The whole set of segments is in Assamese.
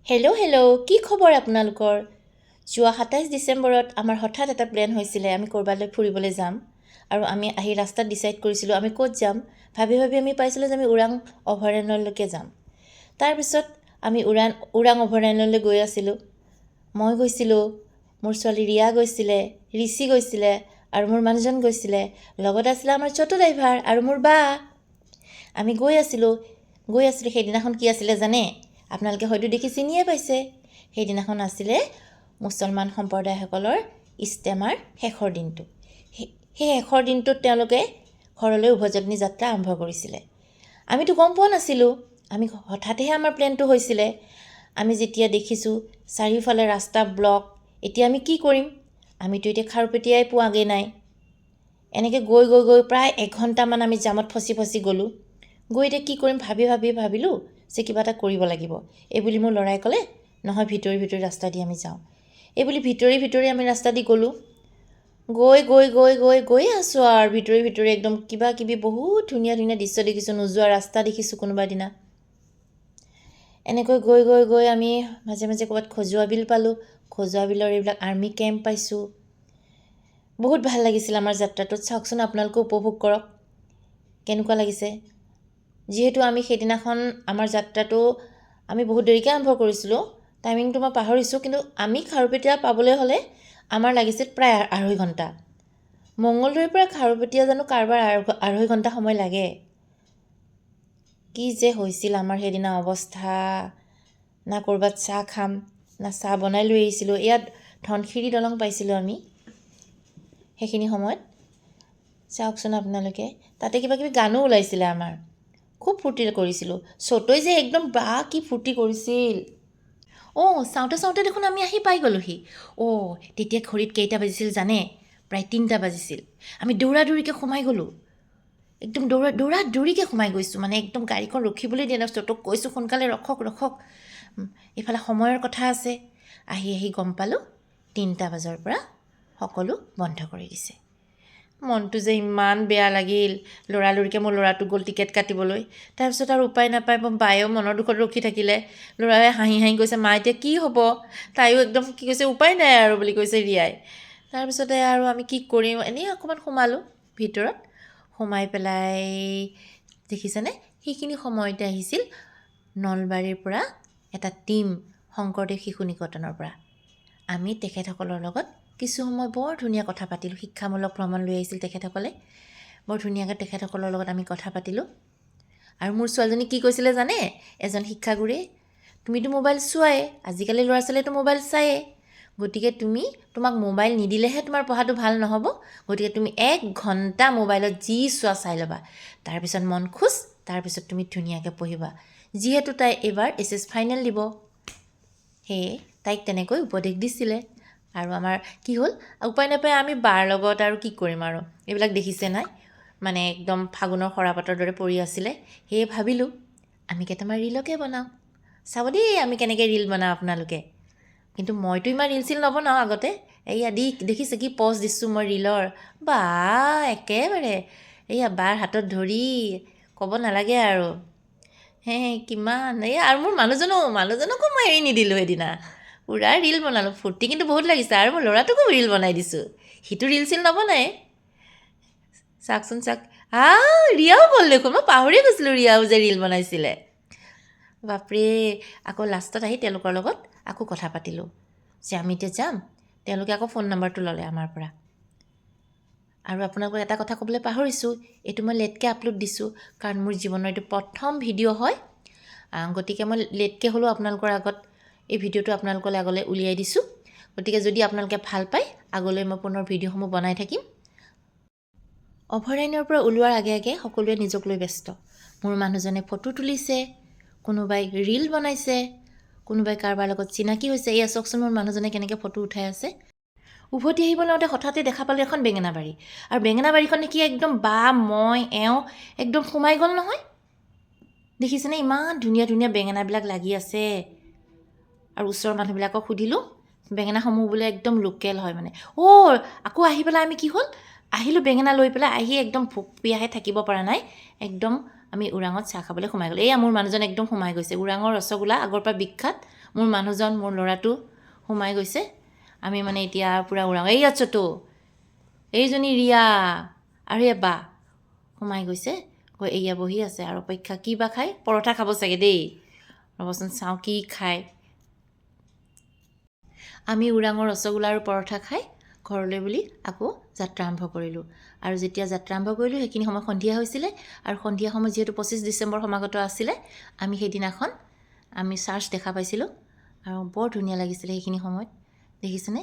হেল্ল' কি খবৰ আপোনালোকৰ? যোৱা ২৭ ডিচেম্বৰত আমাৰ হঠাৎ এটা প্লেন হৈছিলে আমি ক'ৰবালৈ ফুৰিবলৈ যাম আৰু আমি আহি ৰাস্তাত ডিচাইড কৰিছিলোঁ আমি ক'ত যাম। ভাবি আমি পাইছিলোঁ যে আমি ওৰাং অভয়াৰণ্যলৈকে যাম। তাৰপিছত আমি ওৰাং অভয়াৰণ্যলৈ গৈ আছিলোঁ। মই গৈছিলোঁ, মোৰ ছোৱালী ৰিয়া গৈছিলে, ঋষি গৈছিলে আৰু মোৰ মানুহজন গৈছিলে। লগত আছিলে আমাৰ ছোট ড্ৰাইভাৰ আৰু মোৰ বা। আমি গৈ আছিলোঁ সেইদিনাখন কি আছিলে জানে? আপোনালোকে হয়তো দেখি চিনিয়ে পাইছে। সেইদিনাখন আছিলে মুছলমান সম্প্ৰদায়সকলৰ ইষ্টেমাৰ শেষৰ দিনটো। সেই শেষৰ দিনটোত তেওঁলোকে ঘৰলৈ উভযনি যাত্ৰা আৰম্ভ কৰিছিলে। আমিতো গম পোৱা নাছিলোঁ, আমি হঠাৎহে আমাৰ প্লেনটো হৈছিলে। আমি যেতিয়া দেখিছোঁ চাৰিওফালে ৰাস্তা ব্লক, এতিয়া আমি কি কৰিম? আমিতো এতিয়া খাৰুপেটীয়াই পোৱাগৈ নাই। এনেকৈ গৈ প্ৰায় 1 ঘণ্টামান আমি জামত ফচি গ'লোঁ। গৈ এতিয়া কি কৰিম ভাবিলোঁ যে কিবা এটা কৰিব লাগিব। এইবুলি মোৰ ল'ৰাই ক'লে, নহয় ভিতৰি ৰাস্তা দি আমি যাওঁ। এইবুলি ভিতৰি আমি ৰাস্তা দি গ'লোঁ। গৈ আছোঁ আৰু ভিতৰি একদম কিবা কিবি বহুত ধুনীয়া দৃশ্য দেখিছোঁ, নোযোৱা ৰাস্তা দেখিছোঁ কোনোবা দিনা। এনেকৈ গৈ আমি মাজে ক'ৰবাত খজুৱা বিল পালোঁ। খজুৱা বিলৰ এইবিলাক আৰ্মি কেম্প পাইছোঁ। বহুত ভাল লাগিছিল আমাৰ যাত্ৰাটোত। চাওকচোন আপোনালোকেও উপভোগ কৰক কেনেকুৱা লাগিছে। যিহেতু আমি সেইদিনাখন আমাৰ যাত্ৰাটো আমি বহুত দেৰিকৈ আৰম্ভ কৰিছিলোঁ, টাইমিংটো মই পাহৰিছোঁ, কিন্তু আমি খাৰুপেটীয়া পাবলৈ হ'লে আমাৰ লাগিছিল প্ৰায় 2.5 ঘণ্টা। মঙলদৈৰ পৰা খাৰুপেটীয়া জানো কাৰোবাৰ 2.5 ঘণ্টা সময় লাগে? কি যে হৈছিল আমাৰ সেইদিনা অৱস্থা। না ক'ৰবাত চাহ খাম, না চাহ বনাই লৈ আহিছিলোঁ। ইয়াত ধনশিৰি দলং পাইছিলোঁ আমি সেইখিনি সময়ত। চাওকচোন আপোনালোকে, তাতে কিবা কিবি গানো ওলাইছিলে আমাৰ। খুব ফূৰ্তি কৰিছিলোঁ। চ'তই যে একদম বা কি ফূৰ্তি কৰিছিল। চাওঁতে দেখোন আমি আহি পাই গ'লোহি। তেতিয়া ঘড়ীত কেইটা বাজিছিল জানে? প্ৰায় 3টা বাজিছিল। আমি দৌৰাদৌৰিকৈ সোমাই গ'লোঁ। একদম দৌৰাদৌৰিকৈ সোমাই গৈছোঁ, মানে একদম গাড়ীখন ৰখিবলৈ দিয়া নাই। চ'তক কৈছোঁ সোনকালে ৰখক। এইফালে সময়ৰ কথা আছে। আহি গম পালোঁ 3টা বজাৰ পৰা সকলো বন্ধ কৰি দিছে। মনটো যে ইমান বেয়া লাগিল। লৰালৰিকৈ মোৰ ল'ৰাটো গ'ল টিকেট কাটিবলৈ। তাৰপিছত আৰু উপায় নাপায় মোৰ বায়েও মনৰ দুখত ৰখি থাকিলে। ল'ৰাই হাঁহি কৈছে, মা এতিয়া কি হ'ব? তাইও একদম কি কৈছে, উপায় নাই আৰু বুলি কৈছে ৰিয়াই। তাৰপিছতে আৰু আমি কি কৰিম, এনেই অকণমান সোমালোঁ ভিতৰত। সোমাই পেলাই দেখিছেনে, সেইখিনি সময়তে আহিছিল নলবাৰীৰ পৰা এটা টীম, শংকৰদেৱ শিশু নিকেতনৰ পৰা। আমি তেখেতসকলৰ লগত কিছু সময় বৰ ধুনীয়া কথা পাতিলোঁ। শিক্ষামূলক ভ্ৰমণ লৈ আহিছিল তেখেতসকলে। বৰ ধুনীয়াকৈ তেখেতসকলৰ লগত আমি কথা পাতিলোঁ। আৰু মোৰ ছোৱালীজনী কি কৈছিলে জানে? এজন শিক্ষাগুৰুয়ে, তুমিতো মোবাইল চোৱাই, আজিকালি ল'ৰা ছোৱালীয়েতো মোবাইল চায়েই, গতিকে তোমাক মোবাইল নিদিলেহে তোমাৰ পঢ়াটো ভাল নহ'ব। গতিকে তুমি 1 ঘণ্টা মোবাইলত যি চোৱা চাই ল'বা। তাৰপিছত মন খোজ, তাৰপিছত তুমি ধুনীয়াকৈ পঢ়িবা। যিহেতু তাই এইবাৰ HS ফাইনেল দিব, সেয়ে তাইক তেনেকৈ উপদেশ দিছিলে। আৰু আমাৰ কি হ'ল, উপায় নাপায় আমি বাৰ লগত আৰু কি কৰিম আৰু, এইবিলাক দেখিছে নাই, মানে একদম ফাগুনৰ সৰাপাতৰ দৰে পৰি আছিলে। সেয়ে ভাবিলোঁ আমি কেইটামান ৰীলকে বনাওঁ। চাব দেই আমি কেনেকৈ ৰীল বনাওঁ আপোনালোকে। কিন্তু মইতো ইমান ৰীল চিল নবনাওঁ আগতে। এইয়া দেখিছে কি পষ্ট দিছোঁ মই ৰীলৰ। বা একেবাৰে এইয়া বাৰ হাতত ধৰি ক'ব নালাগে আৰু। কিমান আৰু মোৰ মানুহজনকো মই এৰি নিদিলোঁ সেইদিনা। পূৰা ৰীল বনালোঁ, ফূৰ্তি কিন্তু বহুত লাগিছে। আৰু মোৰ ল'ৰাটোকো ৰীল বনাই দিছোঁ, সিটো ৰীল চিল নবনাই। চাওকচোন ৰিয়াও গ'ল দেখোন, মই পাহৰিয়ে গৈছিলোঁ ৰিয়াও যে ৰীল বনাইছিলে। বাপৰে, আকৌ লাষ্টত আহি তেওঁলোকৰ লগত আকৌ কথা পাতিলোঁ যে আমি এতিয়া যাম। তেওঁলোকে আকৌ ফোন নম্বৰটো ল'লে আমাৰ পৰা। আৰু আপোনালোকক এটা কথা ক'বলৈ পাহৰিছোঁ, এইটো মই লেটকৈ আপলোড দিছোঁ, কাৰণ মোৰ জীৱনৰ এইটো প্ৰথম ভিডিঅ' হয়। গতিকে মই লেটকৈ হ'লেও আপোনালোকৰ আগত এই ভিডিঅ'টো আপোনালোকলৈ আগলৈ উলিয়াই দিছোঁ। গতিকে যদি আপোনালোকে ভাল পায়, আগলৈ মই পুনৰ ভিডিঅ'সমূহ বনাই থাকিম। অভয়াৰণ্যৰ পৰা ওলোৱাৰ আগে সকলোৱে নিজক লৈ ব্যস্ত। মোৰ মানুহজনে ফটো তুলিছে, কোনোবাই ৰীল বনাইছে, কোনোবাই কাৰোবাৰ লগত চিনাকি হৈছে। এয়া চাওকচোন মোৰ মানুহজনে কেনেকৈ ফটো উঠাই আছে। উভতি আহিব লওঁতে হঠাতে দেখা পালোঁ এখন বেঙেনা বাৰী। আৰু বেঙেনা বাৰীখন দেখি একদম মই একদম সোমাই গ'ল নহয়। দেখিছেনে, ইমান ধুনীয়া বেঙেনাবিলাক লাগি আছে। আৰু ওচৰৰ মানুহবিলাকক সুধিলোঁ, বেঙেনাসমূহ বোলে একদম লোকেল হয় মানে। আকৌ আহি পেলাই আমি কি হ'ল, আহিলোঁ বেঙেনা লৈ পেলাই, আহি একদম ভোক পিয়াহে থাকিব পৰা নাই, একদম আমি ওৰাঙত চাহ খাবলৈ সোমাই গ'লোঁ। এয়া মোৰ মানুহজন একদম সোমাই গৈছে। ওৰাঙৰ ৰসগোল্লা আগৰ পৰা বিখ্যাত, মোৰ মানুহজন মোৰ ল'ৰাটো সোমাই গৈছে আমি মানে এতিয়া পূৰা উৰাওঁ এই আছোতো এইজনী ৰিয়া আৰু এবা সোমাই গৈছে গৈ এয়া বহি আছে আৰু অপেক্ষা কি বা খায় পৰঠা খাব চাগে দেই ৰ'বচোন চাওঁ কি খায় আমি ওৰাঙৰ ৰসগোল্লা আৰু পৰঠা খাই ঘৰলৈ বুলি আকৌ যাত্ৰা আৰম্ভ কৰিলোঁ আৰু যেতিয়া যাত্ৰা আৰম্ভ কৰিলোঁ সেইখিনি সময় সন্ধিয়া হৈছিলে আৰু সন্ধিয়া সময় যিহেতু 25 ডিচেম্বৰ সমাগত আছিলে আমি সেইদিনাখন আমি চাৰ্চ দেখা পাইছিলোঁ আৰু বৰ ধুনীয়া লাগিছিলে সেইখিনি সময়ত দেখিছেনে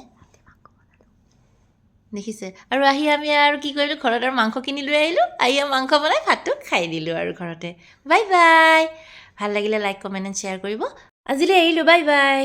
দেখিছে আৰু আহি আমি আৰু কি কৰিলোঁ ঘৰত আৰু মাংস কিনি লৈ আহিলোঁ আহি মাংস বনাই ভাতটো খাই দিলোঁ আৰু ঘৰতে বাই বাই ভাল লাগিলে লাইক কমেণ্ট এণ্ড শ্বেয়াৰ কৰিব আজিলৈ এৰিলোঁ বাই বাই